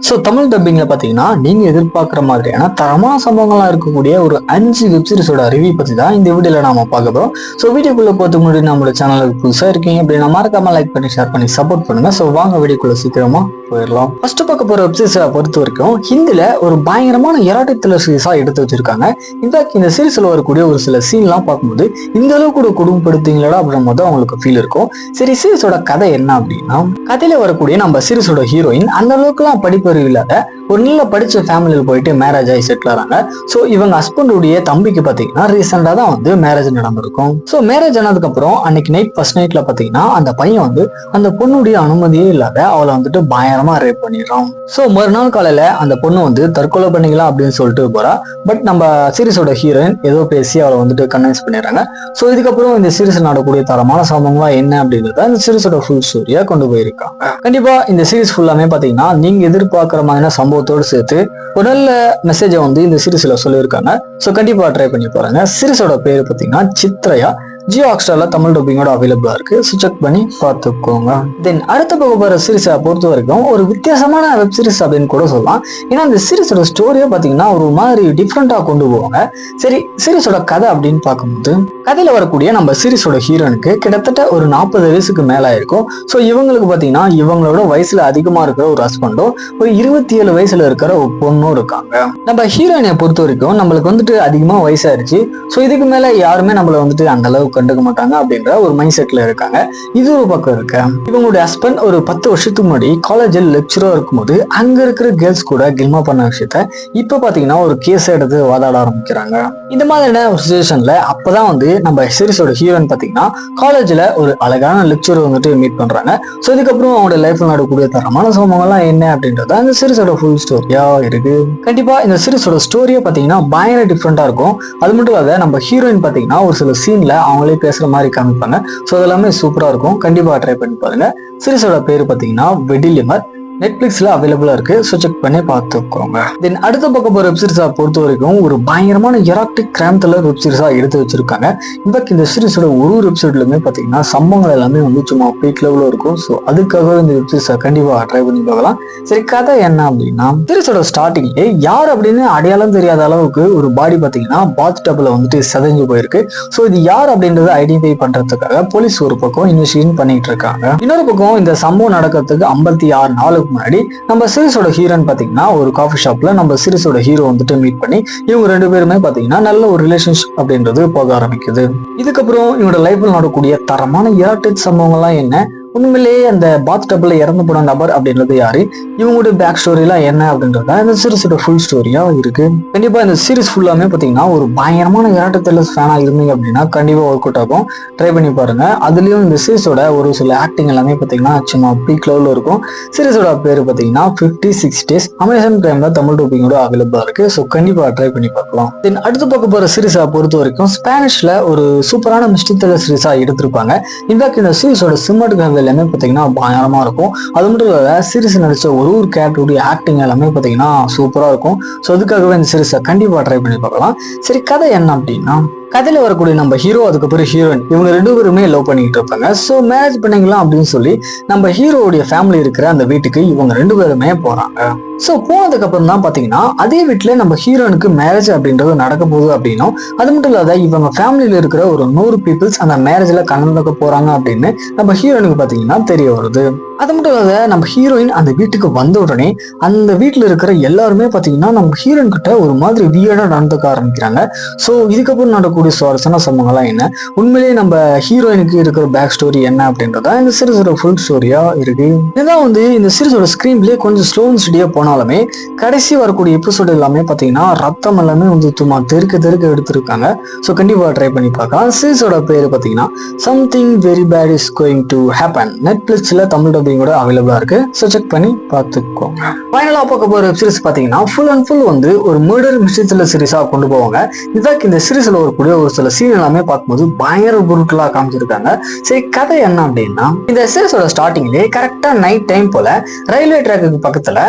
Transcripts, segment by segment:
So Tamil டப்பிங்ல பாத்தீங்கன்னா நீங்க எதிர்பார்க்குற மாதிரியான தரமான சம்பவங்களா இருக்கக்கூடிய ஒரு 5 வெப்சீரிஸோட ரிவ்யூ பத்தி தான் இந்த வீடியோல நாம பார்க்க போறோம். ஸோ வீடியோக்குள்ள போறதுக்கு முன்னாடி நம்மளோட சேனலுக்கு புதுசா இருக்கீங்க அப்படின்னா மறக்காம லைக் பண்ணி ஷேர் பண்ணி சப்போர்ட் பண்ணுங்க. ஸோ வாங்க வீடியோக்குள்ள சீக்கிரமா போயிடலாம். ஃபர்ஸ்ட் பார்க்க போற வெப்சீரிஸை பொறுத்த வரைக்கும் ஹிந்தில ஒரு பயங்கரமான எராட்டிக் த்ரில்லர் சீரிஸா எடுத்து வச்சிருக்காங்க. இன்ஃபேக்ட் இந்த சீரிஸ்ல வரக்கூடிய ஒரு சில சீன்லாம் பார்க்கும்போது இந்த அளவுக்கு கூட குடும்பப்படுத்தீங்களா அப்படின்ற மாதிரி அவங்களுக்கு ஃபீல் இருக்கும். சரி, சீரிஸோட கதை என்ன அப்படின்னா, கதையில வரக்கூடிய நம்ம சீரிஸோட ஹீரோயின் அந்த அளவுக்குலாம் படிப்பறிவு இல்லாத ஒரு நல்ல படிச்ச ஃபேமிலியில போயிட்டு மேரேஜ் ஆகி செட்டில் ஆறாங்க. ஸோ இவங்க ஹஸ்பண்டுடைய தம்பிக்கு பாத்தீங்கன்னா ரீசெண்டா தான் வந்து மேரேஜ் நடந்திருக்கும். ஸோ மேரேஜ் ஆனதுக்கு அப்புறம் அன்னைக்கு நைட் ஃபர்ஸ்ட் நைட்ல பாத்தீங்கன்னா அந்த பையன் வந்து அந்த பொண்ணுடைய அனுமதியே இல்லாத அவளை வந்துட்டு பயங்கரமா ரேப் பண்ணிடுறான். ஸோ மறுநாள் காலையில அந்த பொண்ணு வந்து தற்கொலை பண்ணிக்கலாம் அப்படின்னு சொல்லிட்டு போறா. பட் நம்ம சீரிஸோட ஹீரோயின் ஏதோ பேசி அவளை வந்துட்டு கன்வின்ஸ் பண்ணிடுறாங்க. ஸோ இதுக்கப்புறம் இந்த சீரிஸ் நடக்கூடிய தரமான சம்பவங்களா என்ன அப்படின்றத இந்த சீரிஸோட ஃபுல் ஸ்டோரியா கொண்டு போயிருக்காங்க. கண்டிப்பா இந்த சீரிஸ் ஃபுல்லாமே பாத்தீங்கன்னா நீங்க எதிர்பார்க்கிற மாதிரியான சம்பவத்தோடு சேர்த்து ஒரு நல்ல மெசேஜை வந்து இந்த சீரிஸ்ல சொல்லியிருக்காங்க. ஸோ கண்டிப்பா ட்ரை பண்ணி பாருங்க. சீரிஸோட பேரு பாத்தீங்கன்னா சித்ரயா. ஜியோ ஹாட்ஸ்டார்ல தமிழ் டப்பிங்கோட அவைலபிளா இருக்கு. ஸோ செக் பண்ணி பார்த்துக்கோங்க. தென் அடுத்த பக்கம் போற சீரிஸை பொறுத்த வரைக்கும் ஒரு வித்தியாசமான வெப் சீரிஸ் அப்படின்னு கூட சொல்லலாம். ஏன்னா இந்த சீரிஸோட ஸ்டோரியா பாத்தீங்கன்னா ஒரு மாதிரி டிஃப்ரெண்டா கொண்டு போவாங்க. சரி, சீரிஸோட கதை அப்படின்னு பார்க்கும்போது கதையில வரக்கூடிய நம்ம சீரிஸோட ஹீரோனுக்கு கிட்டத்தட்ட ஒரு 40 வயசுக்கு மேல இருக்கும். ஸோ இவங்களுக்கு பாத்தீங்கன்னா இவங்களோட வயசுல அதிகமா இருக்கிற ஒரு ஹஸ்பண்டும் ஒரு 27 வயசுல இருக்கிற ஒரு பொண்ணும் இருக்காங்க. நம்ம ஹீரோயினை பொறுத்த வரைக்கும் நம்மளுக்கு வந்துட்டு அதிகமா வயசாயிருச்சு. ஸோ இதுக்கு மேல யாருமே நம்மள வந்துட்டு அந்த அளவுக்கு கண்டுக்க மாட்டாங்க அப்படின்ற ஒரு மைண்ட் செட்ல இருக்காங்க. இது ஒரு பக்கம் இருக்கு. இவங்களுடைய ஹஸ்பண்ட் ஒரு 10 வருஷத்துக்கு முன்னாடி காலேஜில் லெக்சரா இருக்கும்போது அங்க இருக்கிற கேர்ள்ஸ் கூட கில்மா பண்ண விஷயத்த இப்ப பாத்தீங்கன்னா ஒரு கேஸ் எடுத்து வாதாட ஆரம்பிக்கிறாங்க. இந்த மாதிரியான ஒரு சுச்சுவேஷன்ல அப்பதான் வந்து நம்ம சீரிஸோட ஹீரோயின் பாத்தீங்கன்னா காலேஜ்ல ஒரு அழகான லெக்சர் வந்துட்டு மீட் பண்றாங்க. ஸோ இதுக்கப்புறம் அவங்களோட லைஃப்ல நடக்கக்கூடிய தரமான சம்பவங்கள்லாம் என்ன அப்படின்றத இந்த சீரிஸோட ஃபுல் ஸ்டோரியா இருக்கு. கண்டிப்பா இந்த சீரிஸோட ஸ்டோரியா பாத்தீங்கன்னா பயங்கர டிஃப்ரெண்டா இருக்கும். அது மட்டும் இல்லாத நம்ம ஹீரோயின் பாத்தீங்கன்னா ஒரு சில சீன்ல அவங்களே பேசுற மாதிரி காமிப்பாங்க. ஸோ அதெல்லாமே சூப்பரா இருக்கும். கண்டிப்பா ட்ரை பண்ணி பாருங்க. சீரிஸோட பேரு பாத்தீங்கன்னா வெடிலிமர். நெட்ஃபிளிக்ஸ்ல அவைலபிளா இருக்கு. ஸோ செக் பண்ணி பார்த்துக்கோங்க. தென் அடுத்த பக்கம் போற வெப்சீரிஸா பொறுத்த வரைக்கும் ஒரு பயங்கரமான எராட்டிக் கிரைம் த்ரில்லர் வெப்சீரிஸா எடுத்து வச்சிருக்காங்க. இன்ஃபேக்ட் இந்த சீரிஸோட ஒரு வெப்சைட்லுமே பாத்தீங்கன்னா சம்பவங்கள் எல்லாமே வந்து சும்மா பீக் லெவல்ல இருக்கும். ஸோ அதுக்காக இந்த வெப்சீரிஸை கண்டிப்பா ட்ரை பண்ணி பார்க்கலாம். சரி, கதை என்ன அப்படின்னா, சீரிஸோட ஸ்டார்டிங்லேயே யார் அப்படின்னு அடையாளம் தெரியாத அளவுக்கு ஒரு பாடி பாத்தீங்கன்னா பாத் டப்ல வந்துட்டு செதஞ்சு போயிருக்கு. ஸோ இது யார் அப்படின்றத ஐடென்டிஃபை பண்றதுக்காக போலீஸ் ஒரு பக்கம் இன்வெஸ்டிகேஷன் பண்ணிட்டு இருக்காங்க. இன்னொரு பக்கம் இந்த சம்பவம் நடக்கிறதுக்கு 56 நாளுக்கு முன்னாடி நம்ம சீரிஸோட ஹீரோன்னு பாத்தீங்கன்னா ஒரு காஃபி ஷாப்ல நம்ம சீரிஸோட ஹீரோ வந்துட்டு மீட் பண்ணி இவங்க 2 பேருமே பாத்தீங்கன்னா நல்ல ஒரு ரிலேஷன்ஷிப் அப்படின்றது போக ஆரம்பிக்குது. இதுக்கப்புறம் இவங்களோட லைஃப்ல நடக்கக்கூடிய தரமான எராட்டிக் சம்பவங்கள்லாம் என்ன, உண்மையிலேயே அந்த பாத் டப்ல இறந்து போன நபர் அப்படின்றது யாரு, இவங்களுடைய பேக் ஸ்டோரி எல்லாம் என்ன அப்படின்றத இந்த சீரிஸோட ஃபுல் ஸ்டோரியா இருக்கு. கண்டிப்பா இந்த சீரிஸ் ஃபுல்லாமே பாத்தீங்கன்னா ஒரு பயங்கரமான எராட்டிக் த்ரில்லர் ஃபேனா இருந்தீங்க அப்படின்னா கண்டிப்பா ஒர்க் அவுட் ஆகும். ட்ரை பண்ணி பாருங்க. அதுலயும் இந்த சீரிஸோட ஒரு சில ஆக்டிங் எல்லாமே பாத்தீங்கன்னா சும்மா பீக் லெவல்ல இருக்கும். சீரிஸோட பேரு பாத்தீங்கன்னா 56 Days. அமேசான் பிரைம்ல தமிழ் டப்பிங்கோட அவைலபிளா இருக்கு. ஸோ கண்டிப்பா ட்ரை பண்ணி பார்க்கலாம். தென் அடுத்து பார்க்க போற சீரிஸா பொறுத்த வரைக்கும் ஸ்பானிஷ்ல ஒரு சூப்பரான மிஸ்ட்ரி த்ரில்லர் சீரிஸா எடுத்திருப்பாங்க. இன்ஃபேக்ட் இந்த சீரிஸோட சினிமாட்டோகிராஃபி எல்லாமே பாத்தீங்கன்னா பயங்கரமா இருக்கும். அது மட்டும் இல்ல சீரிஸ் நடிச்ச ஒரு கேரக்டருடைய ஆக்டிங் எல்லாமே பாத்தீங்கன்னா சூப்பரா இருக்கும். ஸோ அதுக்காகவே இந்த சீரிஸை கண்டிப்பா ட்ரை பண்ணி பார்க்கலாம். சரி, கதை என்ன அப்படின்னா, கதையில வரக்கூடிய நம்ம ஹீரோ அதுக்கப்புறம் ஹீரோயின் இவங்க 2 பேருமே லவ் பண்ணிக்கிட்டு இருப்பாங்க. ஸோ மேரேஜ் பண்ணிக்கலாம் அப்படின்னு சொல்லி நம்ம ஹீரோவுடைய ஃபேமிலி இருக்கிற அந்த வீட்டுக்கு இவங்க 2 பேருமே போறாங்க. ஸோ போனதுக்கு அப்புறம் தான் பாத்தீங்கன்னா அதே வீட்டுல நம்ம ஹீரோனுக்கு மேரேஜ் அப்படின்றது நடக்க போகுது அப்படின்னும், அது மட்டும் இல்லாத இவங்க ஃபேமிலியில இருக்கிற ஒரு 100 பீப்புள்ஸ் அந்த மேரேஜ்ல கலந்துக்க போறாங்க அப்படின்னு நம்ம ஹீரோனுக்கு பாத்தீங்கன்னா தெரிய வருது. அது மட்டும் இல்லாத நம்ம ஹீரோயின் அந்த வீட்டுக்கு வந்த உடனே அந்த வீட்டுல இருக்கிற எல்லாருமே பாத்தீங்கன்னா நம்ம ஹீரோயின் கிட்ட ஒரு மாதிரி வியர்டா நடந்துக்க ஆரம்பிக்கிறாங்க. ஸோ இதுக்கப்புறம் நடக்கூடிய சுவாரஸ்யமான சம்பவங்கள்லாம் என்ன, உண்மையிலேயே நம்ம ஹீரோயினுக்கு இருக்கிற பேக் ஸ்டோரி என்ன அப்படின்றதா இந்த சீரிஸோட ஃபுல் ஸ்டோரியா இருக்கு. இதுதான் வந்து இந்த சீரிஸோட ஸ்கிரீன் பிளே கொஞ்சம் ஸ்லோ அண்ட் ஸ்டடியா போனாலுமே கடைசி வரக்கூடிய எபிசோடு எல்லாமே பாத்தீங்கன்னா ரத்தம் எல்லாமே வந்து சும்மா தெருக்க எடுத்திருக்காங்க. ஸோ கண்டிப்பா ட்ரை பண்ணி பார்க்கலாம். சீரிஸோட பேரு பாத்தீங்கன்னா something very bad is going to happen. நெட்ஃபிளிக்ஸ்ல தமிழ் டப்பிங்கோட அவைலபிளா இருக்கு. ஸோ செக் பண்ணி பார்த்துக்கோங்க. ஃபைனலா பார்க்க போற வெப் சீரிஸ் பாத்தீங்கன்னா ஃபுல் அண்ட் ஃபுல் வந்து ஒரு மர்டர் மிஸ்ட்ரி த்ரில்லர் சீரிஸா கொண்டு போவாங்க. இன்ஃபேக்ட் இந்த சீரிஸ்ல வரக்கூடிய ஒரு சில சீன் எல்லாமே பார்க்கும்போது பயங்கர பொருட்களா காமிச்சிருக்காங்க. சரி, கதை என்ன அப்படின்னா, இந்த சீரிஸோட ஸ்டார்டிங்லேயே கரெக்டா நைட் டைம் போல ரயில்வே ட்ராக்கு பக்கத்துல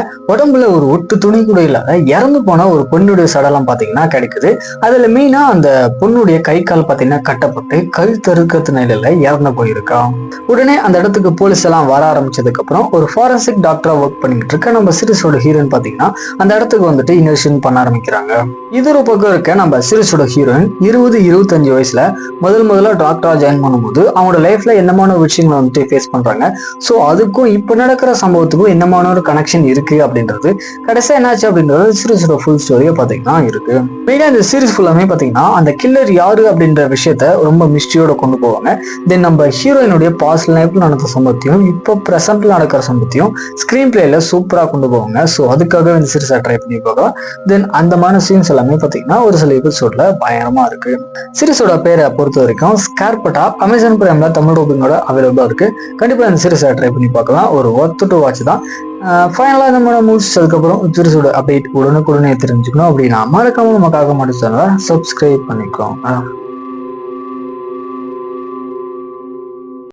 உடம்புல ஒரு ஒட்டு துணி கூட இல்லாத இறந்து போன ஒரு பொண்ணுடைய சடலம் பாத்தீங்கன்னா கிடைக்குது. அதுல மெயினா அந்த பொண்ணுடைய கை கால் பாத்தீங்கன்னா கட்டப்பட்டு கழுத்தறுக்கத்து நிலையில இறந்து போயிருக்கான். உடனே அந்த இடத்துக்கு போலீஸ் எல்லாம் வர ஆரம்பிச்சதுக்கு அப்புறம் ஒரு ஃபாரன்சிக் டாக்டரா ஒர்க் பண்ணிட்டு இருக்க நம்ம சீரிஸோட ஹீரோயின் பாத்தீங்கன்னா அந்த இடத்துக்கு வந்துட்டு இன்வெஸ்டிகேஷன் பண்ண ஆரம்பிக்கிறாங்க. இது ஒரு பக்கம் இருக்க நம்ம சீரிஸோட ஹீரோயின் 20-25 வயசுல முதல்ல டாக்டரா ஜாயின் பண்ணும்போது அவங்களோட லைஃப்ல என்னமான விஷயங்களை வந்துட்டு ஃபேஸ் பண்றாங்க. ஸோ அதுக்கும் இப்ப நடக்கிற சம்பவத்துக்கும் என்னமான ஒரு கனெக்ஷன் இருக்கு அப்படின்றது கடைசியா என்னாச்சு அப்படின்றது சீரிஸோட ஃபுல் ஸ்டோரியா பாத்தீங்கன்னா இருக்கு. மெயினா இந்த சீரிஸ் ஃபுல்லாமே பாத்தீங்கன்னா அந்த கில்லர் யாரு அப்படின்ற விஷயத்த ரொம்ப மிஸ்டியோட கொண்டு போவாங்க. தென் நம்ம ஹீரோயினுடைய பாஸ்ட் லைஃப்ல நடந்த சம்பவத்தையும் இப்போ பிரசன்ட்ல நடக்கிற சம்பவத்தையும் ஸ்கிரீன் பிளேல சூப்பரா கொண்டு போவாங்க. ஸோ அதுக்காக இந்த சீரிஸை ட்ரை பண்ணி பார்க்கலாம். தென் அந்த மாதிரி சீன்ஸ் எல்லாமே பாத்தீங்கன்னா ஒரு சில எபிசோட்ல பயங்கரமா இருக்கு. சீரிஸோட பேரை பொறுத்த வரைக்கும் ஸ்கார்பட்டா அமேசான் பிரைம்ல தமிழ் டப்பிங்கோட அவைலபிளா இருக்கு. கண்டிப்பா இந்த சீரிஸை ட்ரை பண்ணி பார்க்கலாம். ஒரு ஒர்த் டு வாட்ச் தான். ஃபைனலா நம்ம முடிச்சதுக்கப்புறம் சீரிஸோட அப்டேட் உடனுக்குடனே தெரிஞ்சுக்கணும் அப்படின்னா மறக்காம நமக்காக மட்டும் சேனலை சப்ஸ்கிரைப் பண்ணிக்கோங்க.